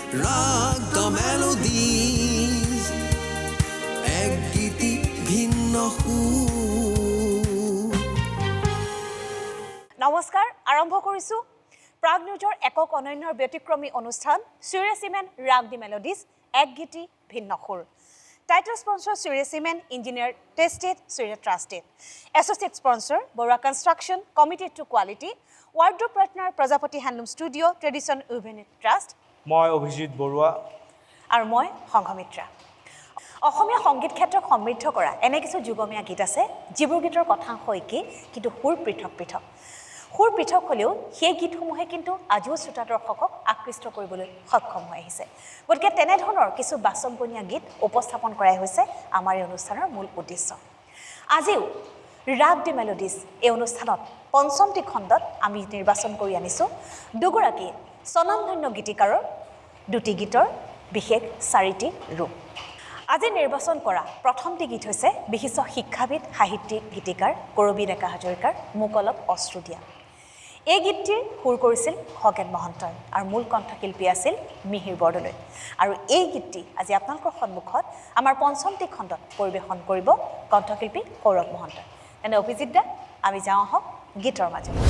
Rock the melodies, এক গীতি ভিন্ন সুৰ। নমস্কাৰ, আৰম্ভ কৰিছোঁ প্ৰাগ নিউজৰ একক অনন্যৰ ব্যতিক্ৰমী অনুষ্ঠান চিৰিয়াছিমেন ৰাগ দি মেলোডিজ এক গীতি ভিন্ন সুৰ। টাইটেল স্পন্সৰ চিৰিয়াছিমেন ইঞ্জিনিয়াৰ টেষ্টেড চিৰিয়া trusted, associate sponsor Baruah construction committed to quality, wardrobe partner Prajapati handloom studio' tradition woven trust, মই অভিজিত বৰুৱা আৰু মই সংঘমিত্ৰা। অসমীয়া সংগীত ক্ষেত্ৰক সমৃদ্ধ কৰা এনে কিছু যুগমীয়া গীত আছে যিবোৰ গীতৰ কথাংশ একেই কিন্তু সুৰ পৃথক পৃথক। সুৰ পৃথক হ'লেও সেই গীতসমূহে কিন্তু আজিও শ্ৰোতা দৰ্শকক আকৃষ্ট কৰিবলৈ সক্ষম হৈ আহিছে। গতিকে তেনেধৰণৰ কিছু বাচকবনীয়া গীত উপস্থাপন কৰাই হৈছে আমাৰ এই অনুষ্ঠানৰ মূল উদ্দেশ্য। আজিও ৰাগ দি মেলোডিজ এই অনুষ্ঠানত পঞ্চমটি খণ্ডত আমি নিৰ্বাচন কৰি আনিছোঁ দুগৰাকী স্বনামধন্য গীতিকাৰৰ দুটি গীতৰ বিশেষ চাৰিটি ৰূপ। আজি নিৰ্বাচন কৰা প্ৰথমটি গীত হৈছে বিশিষ্ট শিক্ষাবিদ সাহিত্যিক গীতিকাৰ কৰবী ডেকা হাজৰিকাৰ মোক অলপ অশ্ৰু দিয়া। এই গীতটিৰ সুৰ কৰিছিল খগেন মহন্তই আৰু মূল কণ্ঠশিল্পী আছিল মিহিৰ বৰদলৈ। আৰু এই গীতটি আজি আপোনালোকৰ সন্মুখত আমাৰ পঞ্চমটি খণ্ডত পৰিৱেশন কৰিব কণ্ঠশিল্পী সৌৰভ মহন্তই। তেনে অভিজিত দা, আমি যাওঁ আহক গীতৰ মাজলৈ।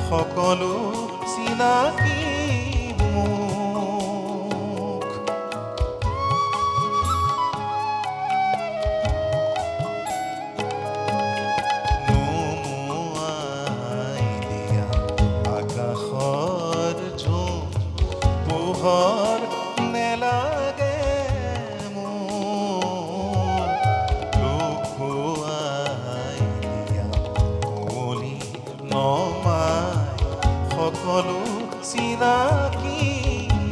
সকলো চিনাকি মুখ নুমুৱাই দিয়া আকাশৰ ঝুম পোহৰ নেলাগে সকলো চিনাকি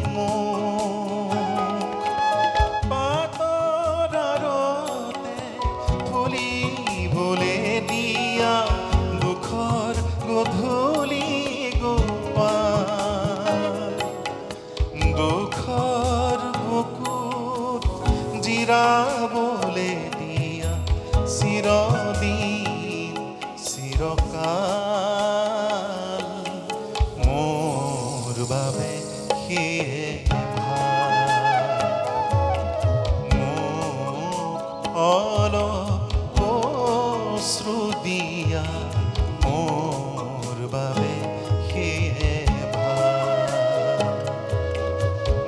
মুখ পাতৰ আৰতে ফুলিবলে দিয়া দুখৰ গধূলি গোপাল দুখৰ বুকুত জিৰাবলে দিয়া চিৰদিন চিৰকাল মোৰ বাবে সেয়ে ভাল মোক অলপ অশ্ৰু দিয়া মোৰ বাবে সেয়ে ভাল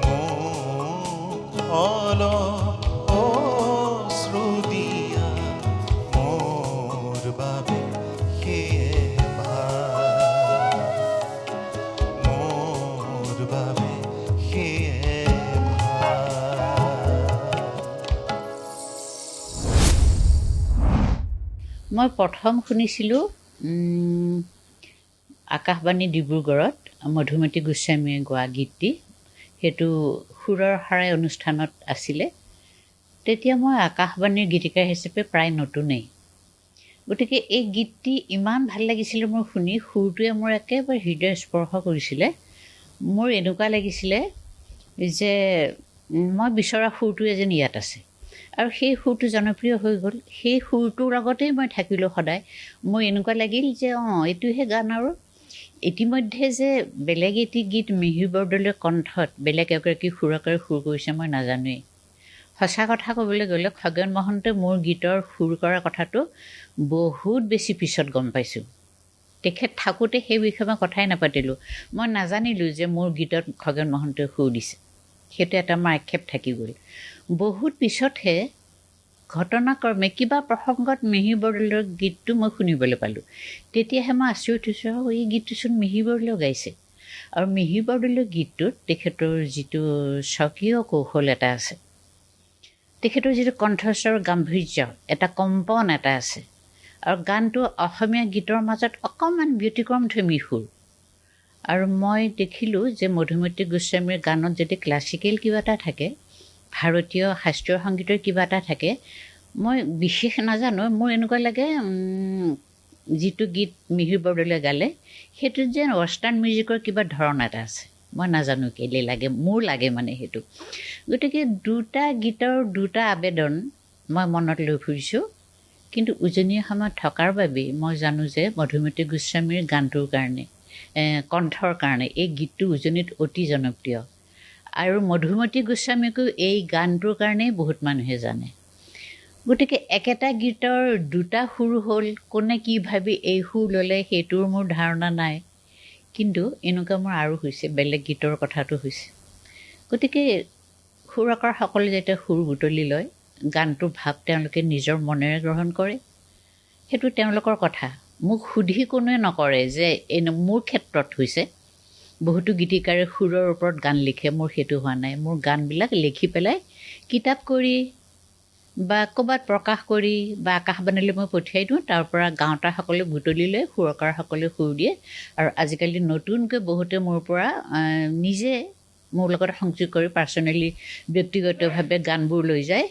মোক অলপ অশ্ৰু দিয়া মোৰ বাবে সেয়ে ভাল মোৰ বাবে সেয়ে ভাল মই প্ৰথম শুনিছিলোঁ আকাশবাণী ডিব্ৰুগড়ত মধুমতী গোস্বামীয়ে গোৱা গীতটি সেইটো সুৰৰ শৰাই অনুষ্ঠানত আছিলে তেতিয়া মই আকাশবাণীৰ গীতিকাৰ হিচাপে প্ৰায় নতুনেই গতিকে এই গীতটি ইমান ভাল লাগিছিলে মোৰ শুনি সুৰটোৱে মোৰ একেবাৰে হৃদয় স্পৰ্শ কৰিছিলে মোৰ এনেকুৱা লাগিছিলে যে মই বিচৰা সুৰটোৱে যেন ইয়াত আছে আৰু সেই সুৰটো জনপ্ৰিয় হৈ গ'ল সেই সুৰটোৰ লগতেই মই থাকিলোঁ সদায় মোৰ এনেকুৱা লাগিল যে এইটোহে গান আৰু ইতিমধ্যে যে বেলেগ এটি গীত মিহিৰ বৰদলৈৰ কণ্ঠত বেলেগ এগৰাকী সুৰকাৰে সুৰ কৰিছে মই নাজানোৱেই সঁচা কথা ক'বলৈ গ'লে খগেন মহন্তই মোৰ গীতৰ সুৰ কৰা কথাটো বহুত বেছি পিছত গম পাইছোঁ তেখেত থাকোঁতে সেই বিষয়ে মই কথাই নাপাতিলোঁ মই নাজানিলোঁ যে মোৰ গীতত খগেন মহন্তই সুৰ দিছে সেইটো এটা মোৰ আক্ষেপ থাকি গ'ল বহুত পিছতহে ঘটনাক্ৰমে কিবা প্ৰসংগত মিহিৰ বৰদলৈৰ গীতটো মই শুনিবলৈ পালোঁ তেতিয়াহে মই আচৰিত হৈছোঁ এই গীতটোচোন মিহিৰ বৰদলৈ গাইছে আৰু মিহিৰ বৰদলৈৰ গীতটোত তেখেতৰ যিটো স্বকীয় কৌশল এটা আছে তেখেতৰ যিটো কণ্ঠস্বৰৰ গাম্ভীৰ্য এটা কম্পন এটা আছে আৰু গানটো অসমীয়া গীতৰ মাজত অকণমান ব্যতিক্ৰম ধৰ্মী সুৰ আৰু মই দেখিলোঁ যে মধুমতী গোস্বামীৰ গানত যদি ক্লাছিকেল কিবা এটা থাকে ভাৰতীয় শাস্ত্ৰীয় সংগীতৰ কিবা এটা থাকে মই বিশেষ নাজানো মোৰ এনেকুৱা লাগে যিটো গীত মিহিৰ বৰদলৈয়ে গালে সেইটোত যেন ৱেষ্টাৰ্ণ মিউজিকৰ কিবা ধৰণ এটা আছে মই নাজানো কেলৈ লাগে মোৰ লাগে মানে সেইটো গতিকে দুটা গীতৰ দুটা আবেদন মই মনত লৈ ফুৰিছোঁ কিন্তু উজনি অসমত থকাৰ বাবেই মই জানো যে মধুমতী গোস্বামীৰ গানটোৰ কাৰণে কণ্ঠৰ কাৰণে এই গীতটো উজনিত অতি জনপ্ৰিয় আৰু মধুমতী গোস্বামীকো এই গানটোৰ কাৰণেই বহুত মানুহে জানে গতিকে একেটা গীতৰ দুটা সুৰ হ'ল কোনে কি ভাবি এই সুৰ ল'লে সেইটোৰ মোৰ ধাৰণা নাই কিন্তু এনেকুৱা মোৰ আৰু হৈছে বেলেগ গীতৰ কথাটো হৈছে গতিকে সুৰকাৰসকলে যেতিয়া সুৰ বুটলি লয় গানটোৰ ভাৱ তেওঁলোকে নিজৰ মনেৰে গ্ৰহণ কৰে সেইটো তেওঁলোকৰ কথা মোক সুধি কোনোৱে নকৰে যে মোৰ ক্ষেত্ৰত হৈছে বহুতো গীতিকাৰে সুৰৰ ওপৰত গান লিখে মোৰ সেইটো হোৱা নাই মোৰ গানবিলাক লিখি পেলাই কিতাপ কৰি বা ক'ৰবাত প্ৰকাশ কৰি বা আকাশবাণীলৈ মই পঠিয়াই দিওঁ তাৰ পৰা গাঁৱতাসকলে বুটলি লৈ সুৰকাৰসকলে সুৰ দিয়ে আৰু আজিকালি নতুনকৈ বহুতে মোৰ পৰা নিজে মোৰ লগত সংযোগ কৰি পাৰ্চনেলি ব্যক্তিগতভাৱে গানবোৰ লৈ যায়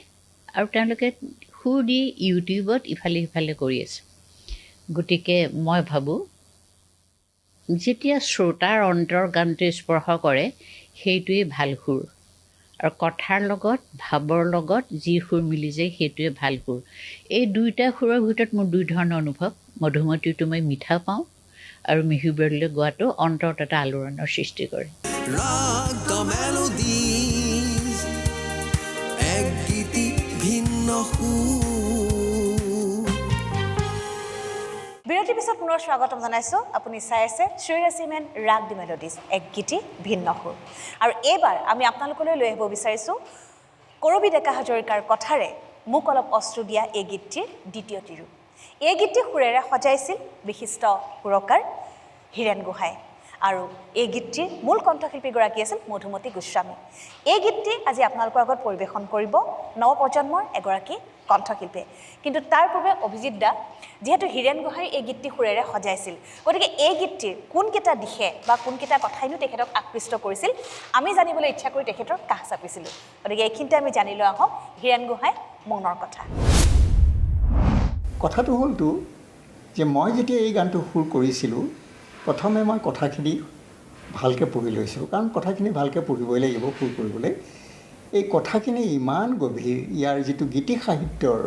আৰু তেওঁলোকে সুৰ দি ইউটিউবত ইফালে সিফালে কৰি আছে গতিকে মই ভাবোঁ যেতিয়া শ্ৰোতাৰ অন্তৰ গানটোৱে স্পৰ্শ কৰে সেইটোৱেই ভাল সুৰ আৰু কথাৰ লগত ভাৱৰ লগত যি সুৰ মিলি যায় সেইটোৱে ভাল সুৰ এই দুইটা সুৰৰ ভিতৰত মোৰ দুই ধৰণৰ অনুভৱ মধুমতীটো মই মিঠা পাওঁ আৰু মিহিৰ বৰদলৈয়ে গোৱাটো অন্তৰত এটা আলোড়নৰ সৃষ্টি কৰে ৰাগ দ্য মেলোডিজ এক গীতি ভিন্ন সুৰ বিৰতিৰ বিৰতিৰ পিছত পুনৰ স্বাগতম জনাইছোঁ। আপুনি চাই আছে শ্ৰীৰাচিমেন ৰাগ দি মেলোডিজ, এক গীতি ভিন্ন সুৰ। আৰু এইবাৰ আমি আপোনালোকলৈ লৈ আহিব বিচাৰিছোঁ কৰবী ডেকা হাজৰিকাৰ কথাৰে মোক অলপ অস্ত্ৰ দিয়া এই গীতটিৰ দ্বিতীয়টি ৰূপ। এই গীতটি সুৰেৰে সজাইছিল বিশিষ্ট সুৰকাৰ হীৰেণ গোহাঁই আৰু এই গীতটিৰ মূল কণ্ঠশিল্পীগৰাকী আছিল মধুমতী গোস্বামী। এই গীতটি আজি আপোনালোকৰ আগত পৰিৱেশন কৰিব নৱপ্ৰজন্মৰ এগৰাকী কণ্ঠশিল্পীয়ে। কিন্তু তাৰ পূৰ্বে অভিজিত দা, যিহেতু হীৰেণ গোহাঁই এই গীতটি সুৰেৰে সজাইছিল, গতিকে এই গীতটিৰ কোনকেইটা দিশে বা কোনকেইটা কথাইনো তেখেতক আকৃষ্ট কৰিছিল আমি জানিবলৈ ইচ্ছা কৰি তেখেতৰ কাষ চাপিছিলোঁ। গতিকে এইখিনিতে আমি জানি লৈ আহোঁ হীৰেণ গোহাঁই মনৰ কথা। কথাটো হ'লতো যে মই যেতিয়া এই গানটো সুৰ কৰিছিলোঁ, প্ৰথমে মই কথাখিনি ভালকৈ পঢ়ি লৈছিলোঁ, কাৰণ কথাখিনি ভালকৈ পঢ়িবই লাগিব সুৰ কৰিবলৈ। এই কথাখিনি ইমান গভীৰ, ইয়াৰ যিটো গীতি সাহিত্যৰ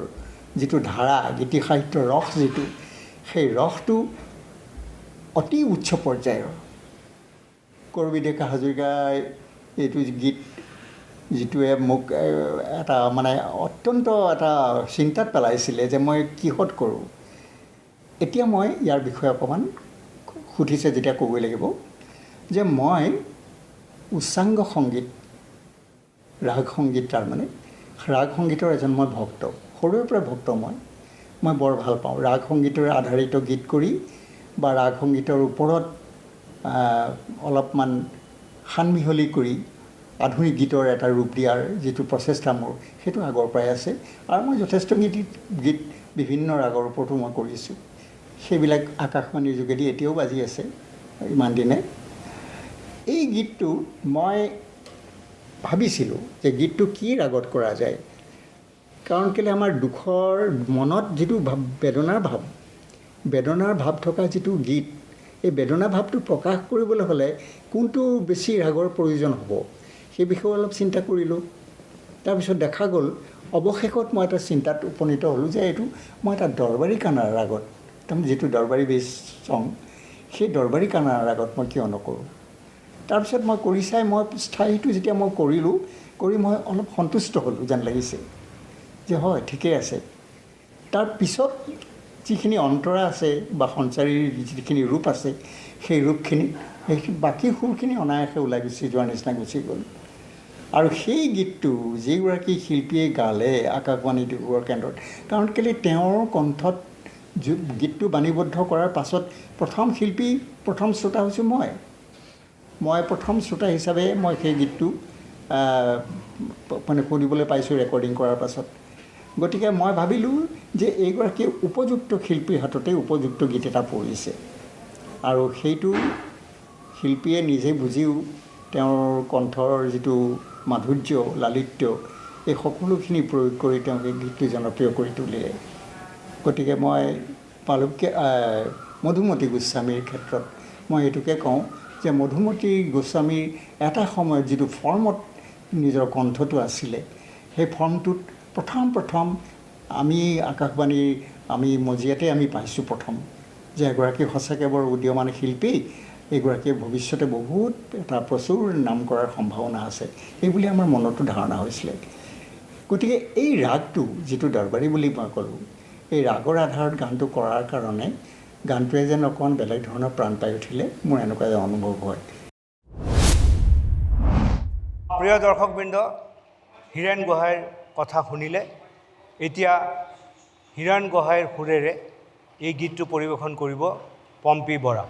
যিটো ধাৰা, গীতি সাহিত্যৰ ৰস যিটো, সেই ৰসটো অতি উচ্চ পৰ্যায়ৰ। কৰবী ডেকা হাজৰিকাই এইটো গীত যিটোৱে মোক এটা মানে অত্যন্ত এটা চিন্তাত পেলাইছিলে যে মই কিহত কৰোঁ। এতিয়া মই ইয়াৰ বিষয়ে অকণমান সুধিছে যেতিয়া ক'বই লাগিব যে মই উচ্চাংগ সংগীত, ৰাগ সংগীত, তাৰমানে ৰাগ সংগীতৰ এজন মই ভক্ত, সৰুৰে পৰা ভক্ত। মই বৰ ভাল পাওঁ ৰাগ সংগীতৰে আধাৰিত গীত কৰি বা ৰাগ সংগীতৰ ওপৰত অলপমান সানমিহলি কৰি আধুনিক গীতৰ এটা ৰূপ দিয়াৰ যিটো প্ৰচেষ্টা মোৰ, সেইটো আগৰ পৰাই আছে। আৰু মই যথেষ্ট গীত বিভিন্ন ৰাগৰ ওপৰতো মই কৰিছোঁ। সেইবিলাক আকাশবাণীৰ যোগেদি এতিয়াও বাজি আছে ইমান দিনে। এই গীতটো মই ভাবিছিলোঁ যে গীতটো কি ৰাগত কৰা যায়, কাৰণ কেলৈ আমাৰ দুখৰ মনত যিটো বেদনাৰ ভাৱ থকা যিটো গীত, এই বেদনা ভাৱটো প্ৰকাশ কৰিবলৈ হ'লে কোনটো বেছি ৰাগৰ প্ৰয়োজন হ'ব, সেই বিষয়ে অলপ চিন্তা কৰিলোঁ। তাৰপিছত দেখা গ'ল, অৱশেষত মই এটা চিন্তাত উপনীত হ'লোঁ যে এইটো মই এটা দৰবাৰী কানাড়া ৰাগত, তাৰমানে যিটো দৰবাৰী বেছ চং, সেই দৰবাৰী কানাড়া ৰাগত মই কিয় নকৰোঁ। তাৰপিছত মই কৰি চাই মই স্থায়ীটো যেতিয়া মই কৰিলোঁ, কৰি মই অলপ সন্তুষ্ট হ'লোঁ যেন লাগিছে যে হয় ঠিকেই আছে। তাৰপিছত যিখিনি অন্তৰা আছে বা সঞ্চাৰীৰ যিখিনি ৰূপ আছে, সেই ৰূপখিনি, সেই বাকী সুৰখিনি অনায়াসে ওলাই গুচি যোৱাৰ নিচিনা গুচি গ'ল। আৰু সেই গীতটো যিগৰাকী শিল্পীয়ে গালে আকাশবাণী ডিব্ৰুগড় কেন্দ্ৰত, কাৰণ কেলৈ তেওঁৰ কণ্ঠত গীতটো বাণীবদ্ধ কৰাৰ পাছত প্ৰথম শিল্পী, প্ৰথম শ্ৰোতা হৈছোঁ মই প্ৰথম শ্ৰোতা হিচাপে মই সেই গীতটো মানে শুনিবলৈ পাইছোঁ ৰেকৰ্ডিং কৰাৰ পাছত। গতিকে মই ভাবিলোঁ যে এইগৰাকী উপযুক্ত শিল্পীৰ হাততে উপযুক্ত গীত এটা পৰিছে, আৰু সেইটো শিল্পীয়ে নিজে বুজিও তেওঁৰ কণ্ঠৰ যিটো মাধুৰ্য, লালিত্য, এই সকলোখিনি প্ৰয়োগ কৰি তেওঁক এই গীতটো জনপ্ৰিয় কৰি তুলিলে। গতিকে মই মধুমতী গোস্বামীৰ ক্ষেত্ৰত মই এইটোকে কওঁ যে মধুমতী গোস্বামীৰ এটা সময়ত যিটো ফৰ্মত নিজৰ কণ্ঠটো আছিলে, সেই ফৰ্মটোত প্ৰথম আমি আকাশবাণীৰ মজিয়াতে আমি পাইছোঁ প্ৰথম যে এগৰাকী সঁচাকৈ বৰ উদীয়মান শিল্পী, এইগৰাকীয়ে ভৱিষ্যতে বহুত এটা প্ৰচুৰ নাম কৰাৰ সম্ভাৱনা আছে, এইবুলি আমাৰ মনতো ধাৰণা হৈছিলে। গতিকে এই ৰাগটো যিটো দৰবাৰী বুলি মই ক'লোঁ, এই ৰাগৰ আধাৰত গানটো কৰাৰ কাৰণে গানটোৱে যেন অকণমান বেলেগ ধৰণৰ প্ৰাণ পাই উঠিলে, মোৰ এনেকুৱা এটা অনুভৱ হয়। প্ৰিয় দৰ্শকবৃন্দ, হীৰেণ গোহাঁইৰ কথা শুনিলে। এতিয়া হীৰেণ গোহাঁইৰ সুৰেৰে এই গীতটো পৰিৱেশন কৰিব পম্পী বৰা।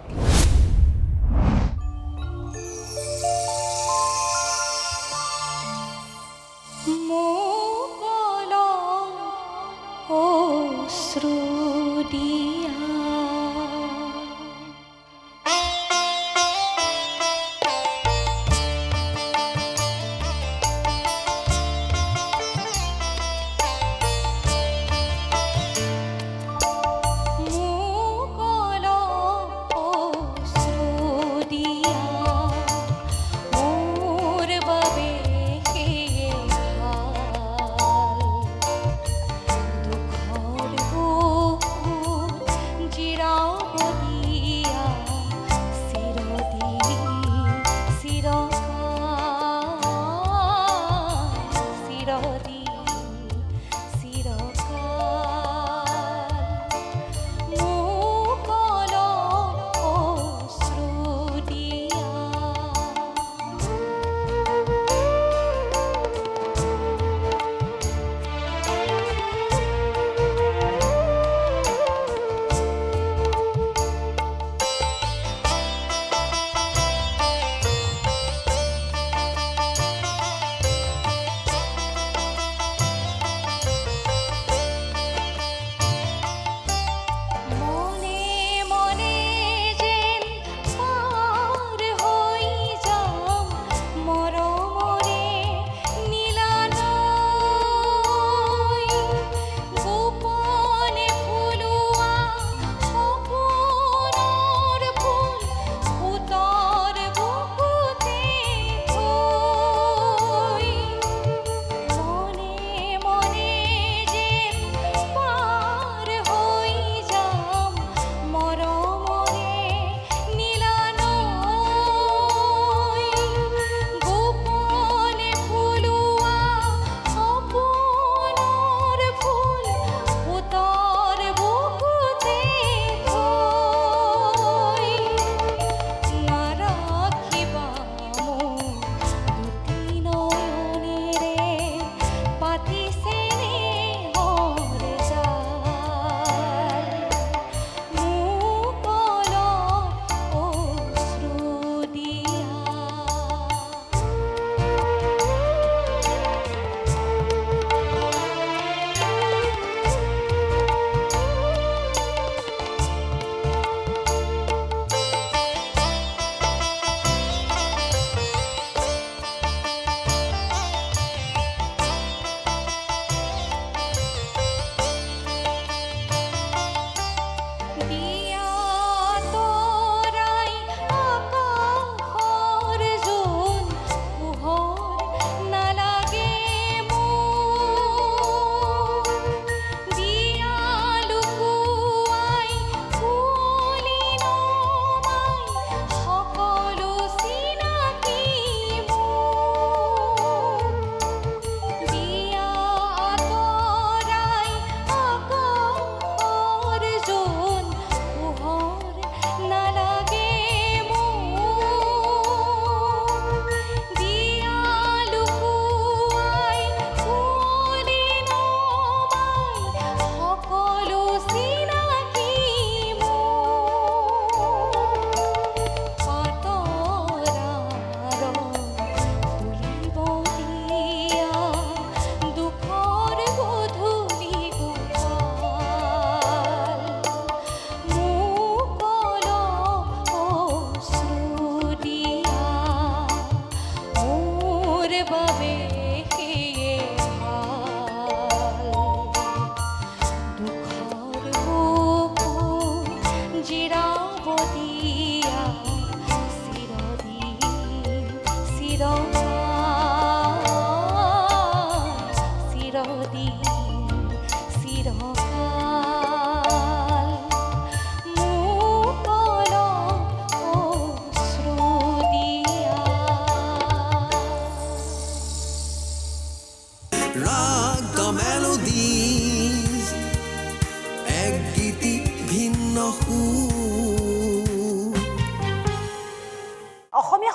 দুখৰ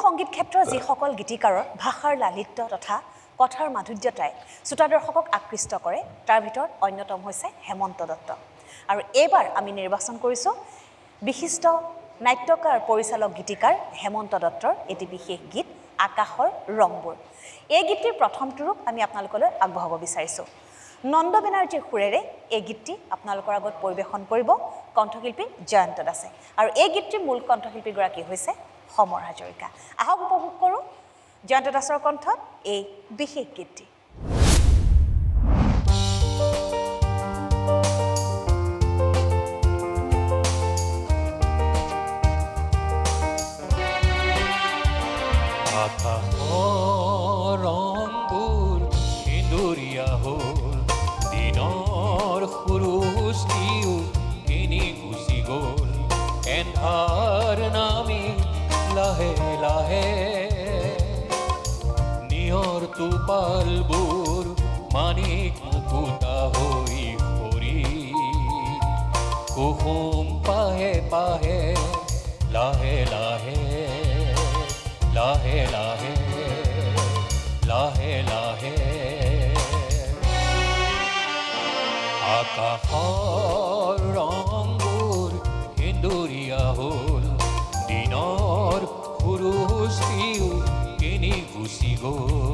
সংগীত ক্ষেত্ৰৰ যিসকল গীতিকাৰৰ ভাষাৰ লালিত্য তথা কথাৰ মাধুৰ্যতাই শ্ৰোতা দৰ্শকক আকৃষ্ট কৰে তাৰ ভিতৰত অন্যতম হৈছে হেমন্ত দত্ত। আৰু এইবাৰ আমি নিৰ্বাচন কৰিছোঁ বিশিষ্ট নাট্যকাৰ পৰিচালক গীতিকাৰ হেমন্ত দত্তৰ এটি বিশেষ গীত আকাশৰ ৰংবোৰ। এই গীতটিৰ প্ৰথমটো ৰূপ আমি আপোনালোকলৈ আগবঢ়াব বিচাৰিছোঁ। নন্দ বেনাৰ্জীৰ সুৰেৰে এই গীতটি আপোনালোকৰ আগত পৰিৱেশন কৰিব কণ্ঠশিল্পী জয়ন্ত দাসে। আৰু এই গীতটিৰ মূল কণ্ঠশিল্পীগৰাকী হৈছে সমৰ হাজৰিকা। আহক উপভোগ কৰোঁ জয়ন্ত দাসৰ কণ্ঠত এই বিশেষ গীতটি। আকাশৰ ৰংবোৰ সেন্দুৰীয়া হ'ল, দিনৰ সুৰুষ্টিও কিনি গুচি গ'ল, এন্ধাৰ নামি লাহে লাহে নিয়ৰ টোপালবোৰ মানিক মুকুতা হৈ সৰি কুসুম পাহে পাহে লাহে লাহে লাহে লাহে লাহে লাহে আকাশৰ ৰংবোৰ সেন্দুৰীয়া হ'ল, দিনৰ সুৰুষ্টিও কিনি গুচি গ'ল।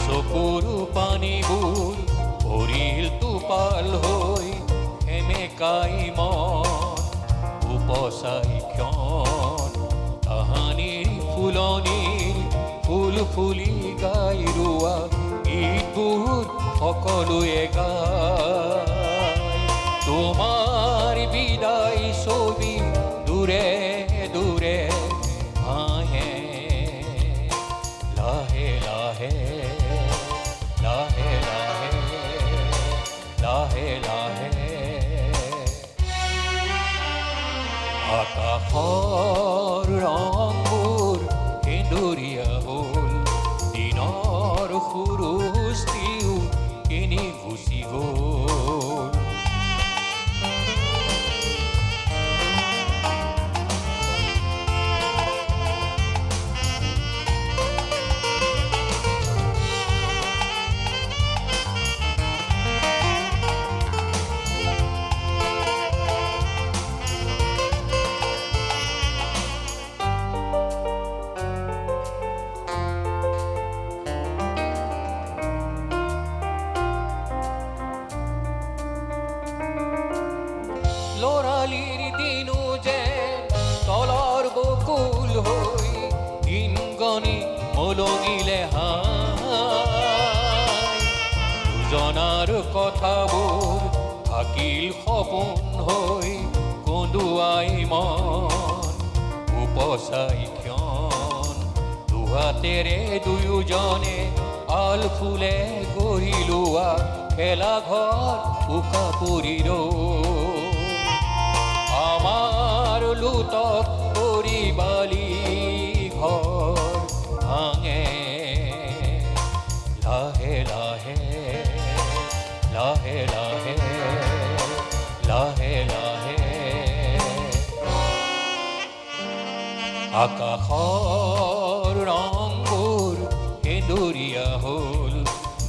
চকুৰু পানীবোৰ ভৰিল টোপাল হৈ সেমেকাই মন উপচাই ক্ষণ তাহানিৰ ফুলনিৰ ফুল ফুলি গাই ৰোৱা গীতবোৰ সকলোৱে গায়। তোমাৰ বিদায় ছবি দূৰে দূৰে ভাহে লাহে লাহে লাহে লাহে লাহে লাহে আকাশৰ ৰংবোৰ সেন্দুৰীয়া হ'ল, দিনৰ সুৰুষ্টিও কিনি গুচি গ'ল। লৰালিৰ দিনো যেন তলৰ বকুল হৈ দিনগনি মলঙিলে হাই, দুজনাৰ কথাবোৰ থাকিল সপোন হৈ কন্দুৱাই মন উপচাই ক্ষণ দুহাতেৰে দুয়োজনে আল ফুলে গঢ়ি লোৱা খেলা ঘৰ উকা পৰিৰ আমাৰ লুটক কৰি বালি ঘৰ ভাঙে লাহে লাহে লাহে লাহে লাহে লাহে আকাশৰ ৰংবোৰ সেন্দুৰীয়া হ'ল,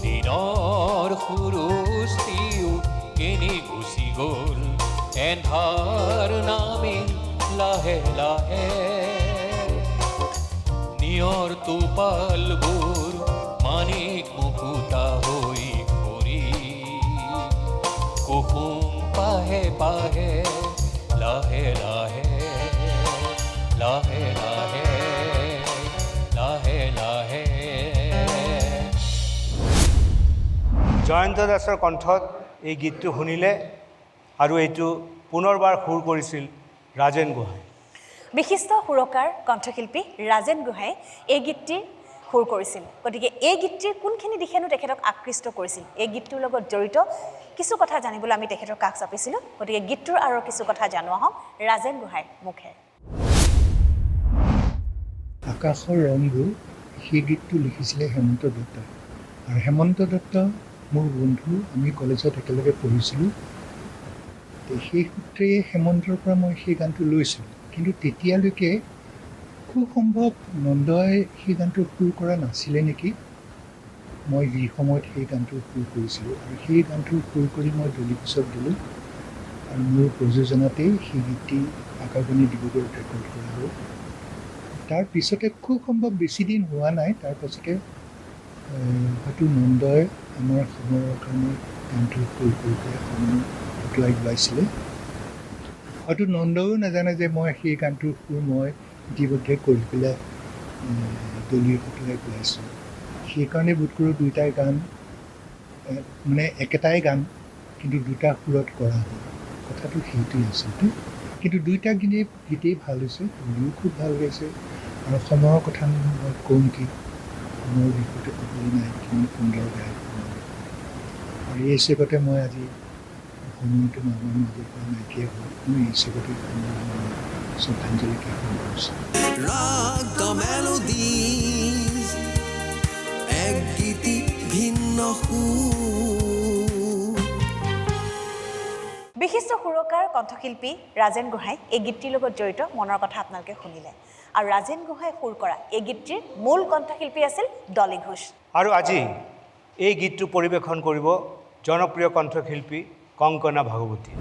দিনৰ সুৰুষ্টিও কিনি গুচি গ'ল, এন্ধাৰ নামি লাহে লাহে নিয়ৰ টোপালবোৰ মানিক মুকুতা হৈ সৰি কুসুম পাহে পাহে লাহে লাহে লাহে লাহে লাহে লাহে জয়ন্ত দাসৰ কণ্ঠত এই গীতটো শুনিলে আৰু এইটো পুনৰবাৰ সুৰ কৰিছিল ৰাজেন গোহাঁই। বিশিষ্ট সুৰকাৰ কণ্ঠশিল্পী ৰাজেন গোহাঁই এই গীতটিৰ সুৰ কৰিছিল। গতিকে এই গীতটিৰ কোনখিনি দিশেনো তেখেতক আকৃষ্ট কৰিছিল, এই গীতটোৰ লগত জড়িত কিছু কথা জানিবলৈ আমি তেখেতৰ কাষ চাপিছিলোঁ। গতিকে গীতটোৰ আৰু কিছু কথা জানো আহক ৰাজেন গোহাঁইৰ মুখেৰে। আকাশৰ ৰংবোৰ সেই গীতটো লিখিছিলে হেমন্ত দত্ত। আৰু হেমন্ত দত্ত মোৰ বন্ধু, আমি কলেজত একেলগে পঢ়িছিলোঁ। সেই সূত্ৰে হেমন্তৰ পৰা মই সেই গানটো লৈছিলোঁ। কিন্তু তেতিয়ালৈকে খুব সম্ভৱ নন্দই সেই গানটো সুৰ কৰা নাছিলে নেকি। মই যি সময়ত সেই গানটো সুৰ কৰিছিলোঁ আৰু সেই গানটো সুৰ কৰি মই দলি পিছত দিলোঁ আৰু মোৰ প্ৰযোজনাতেই সেই গীতটি আকাশবাণী ডিব্ৰুগড়ত ৰেকৰ্ড কৰা হ'ল। তাৰ পিছতে খুব সম্ভৱ বেছি দিন হোৱা নাই, তাৰ পাছতে হয়তো নন্দই আমাৰ সময়ৰ কাৰণে গানটো সুৰ কৰি পেলাই সময় উটুৱাই ওলাইছিলে। হয়তো নন্দও নাজানে যে মই সেই গানটোৰ সুৰ মই ইতিমধ্যে কৰি পেলাই দলিৰ উটুৱাই ওলাইছোঁ। সেইকাৰণে বোধ কৰোঁ দুয়োটাই গান মানে একেটাই গান কিন্তু দুটা সুৰত কৰা হ'ল। কথাটো সেইটোৱে আচলতে। কিন্তু দুয়োটা গীতেই ভাল হৈছে, দলিও খুব ভাল গাইছে। আৰু সময়ৰ কথা মই ক'ম কি, সময়ৰ বিষয়টো ক'বলৈ নাই, কিমান সুন্দৰ গায়। আৰু এই হিচাপতে মই আজি সময়টো আমাৰ মাজৰ পৰা নাইকিয়া হ'ল, মই এই হিচাপতে শ্ৰদ্ধাঞ্জলি জ্ঞাপন কৰিছোঁ। ৰাগ দ্য মেলোডিজ, এক গীতি ভিন্ন সুৰ। বিশিষ্ট সুৰকাৰ কণ্ঠশিল্পী ৰাজেন গোহাঁই এই গীতটিৰ লগত জড়িত মনৰ কথা আপোনালোকে শুনিলে। আৰু ৰাজেন গোহাঁই সুৰ কৰা এই গীতটিৰ মূল কণ্ঠশিল্পী আছিল ডলি ঘোষ। আৰু আজি এই গীতটো পৰিৱেশন কৰিব জনপ্ৰিয় কণ্ঠশিল্পী কংকনা ভাগৱতী।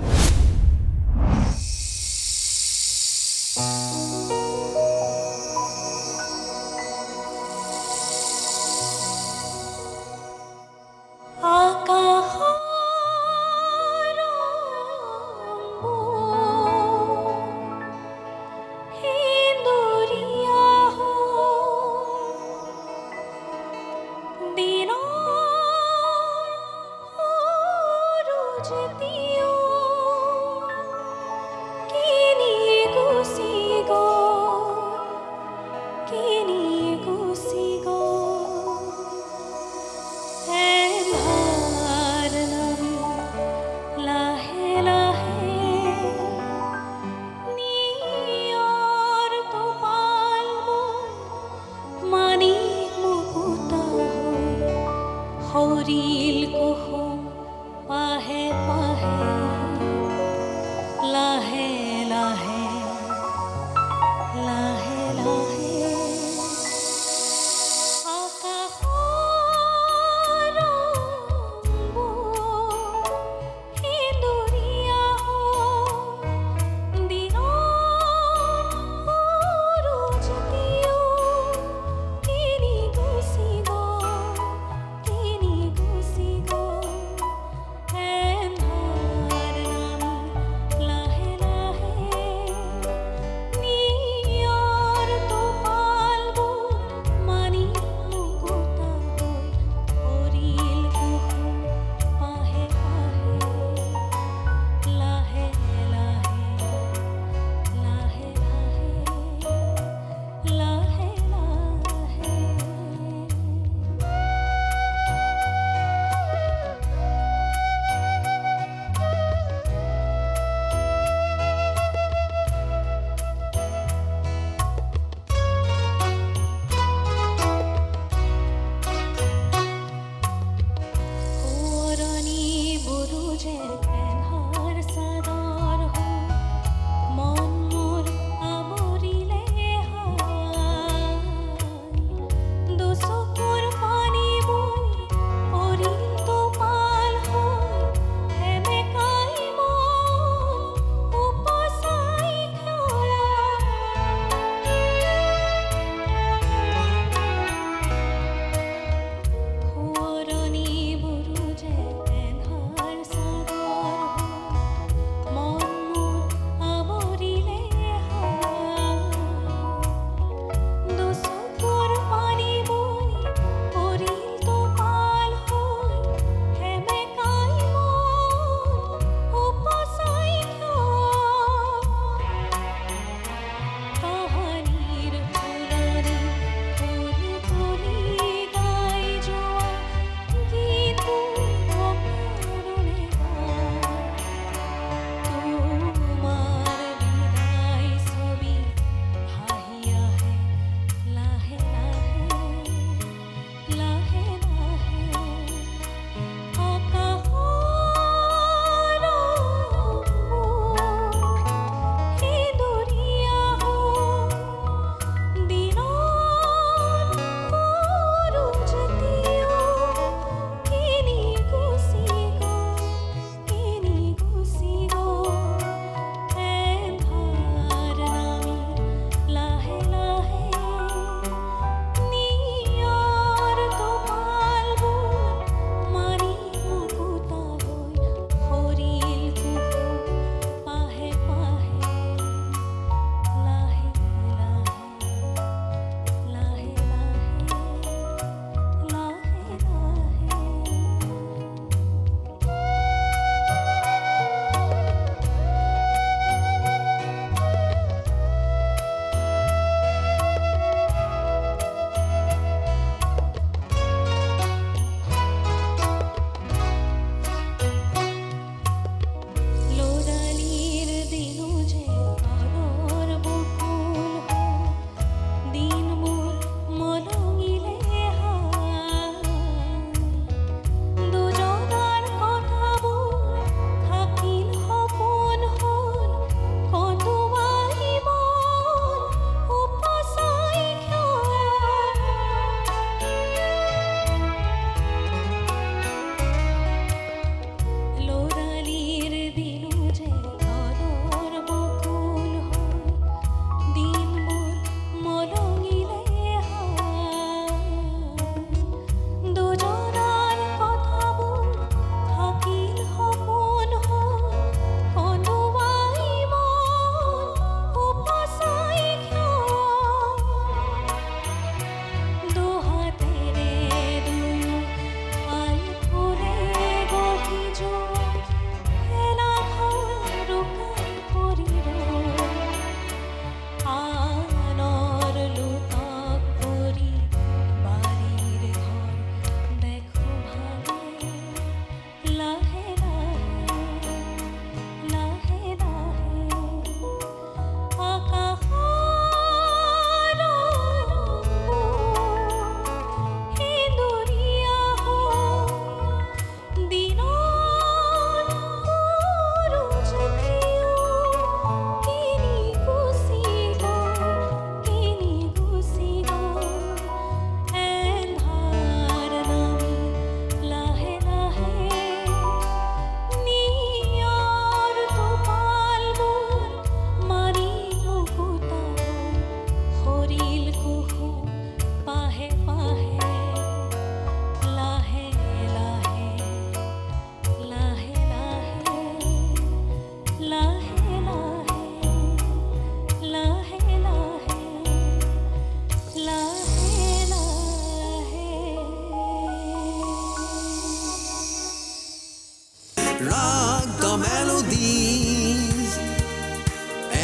ৰাগ দ্য মেলোডিজ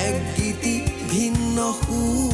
এক গীতি ভিন্ন সুৰ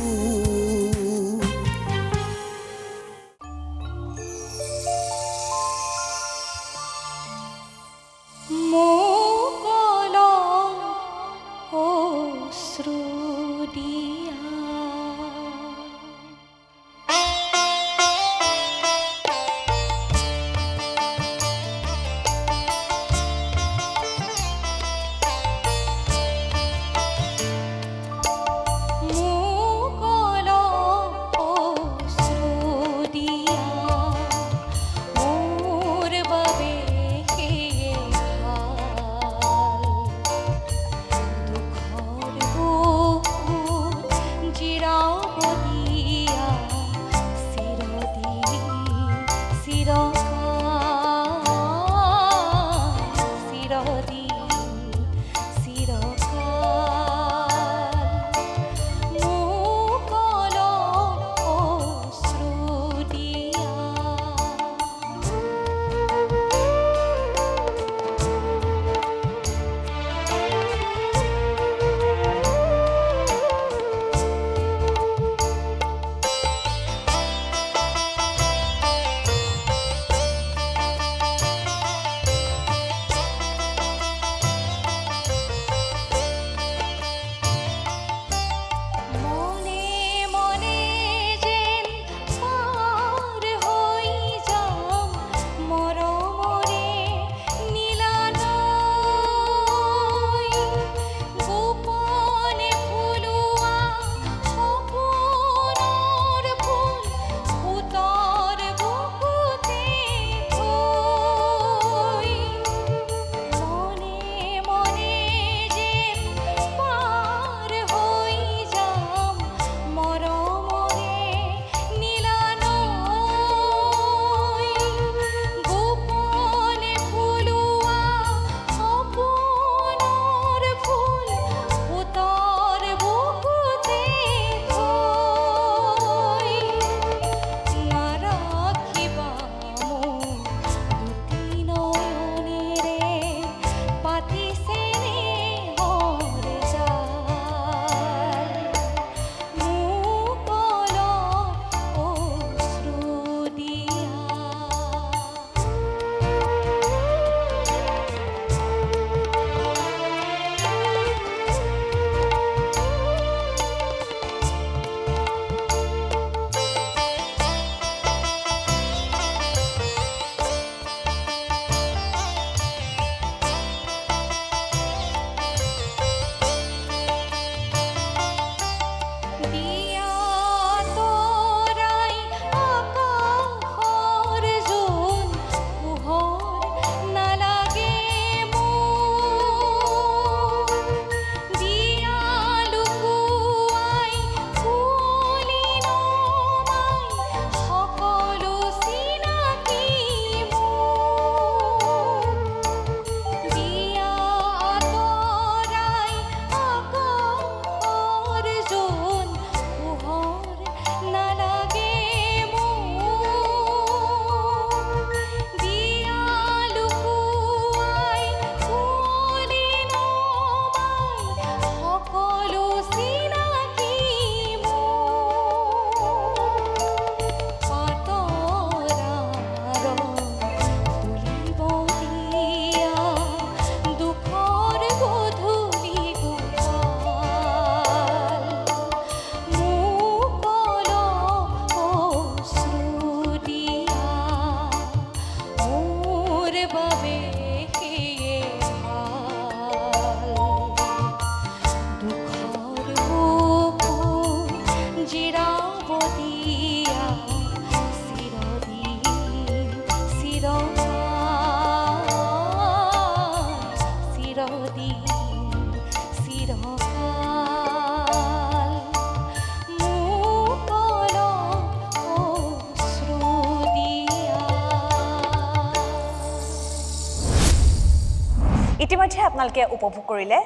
ইতিমধ্যে আপোনালোকে উপভোগ কৰিলে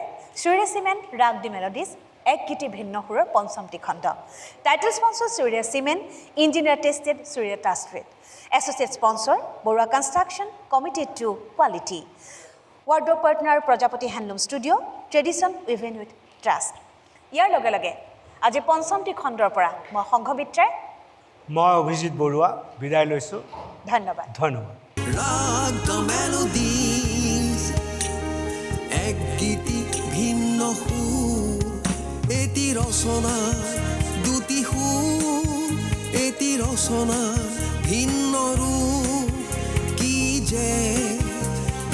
সুৰীয়া চিমেণ্ট ৰাগ দি মেলোডিজ এক গীতি ভিন্ন সুৰৰ পঞ্চমটি খণ্ড টাইটেল স্পন্সৰ সুৰীয়া চিমেণ্ট ইঞ্জিনিয়াৰ টেষ্টেড সুৰীয়া টাষ্ট্ৰেট associate sponsor Baruah construction committed to quality wardrobe partner Prajapati handloom studio' tradition woven with trust. ইয়াৰ লগে লগে আজি পঞ্চমটি খণ্ডৰ পৰা মই সংঘমিত্ৰাই মই অভিজিত বৰুৱা বিদায় লৈছোঁ। ধন্যবাদ। ধন্যবাদ। রাগ দ্য মেলোডিজ এক গীতি ভিন্ন সুর এটি রচনা দুটি সুর এটি রচনা ভিন্ন রূপ কি যে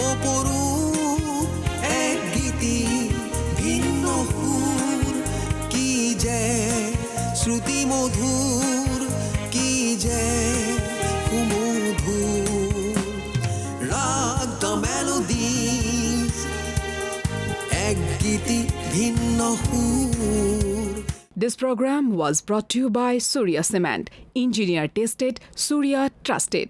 অপরূপ এক গীতি ভিন্ন সুর কি যে শ্রুতি মধুর কি যে সুমধুর রাগ দ্য মেলোডিজ এক গীতি ভিন্ন সুর। This program was brought to you by Surya Cement. Engineer tested, Surya trusted.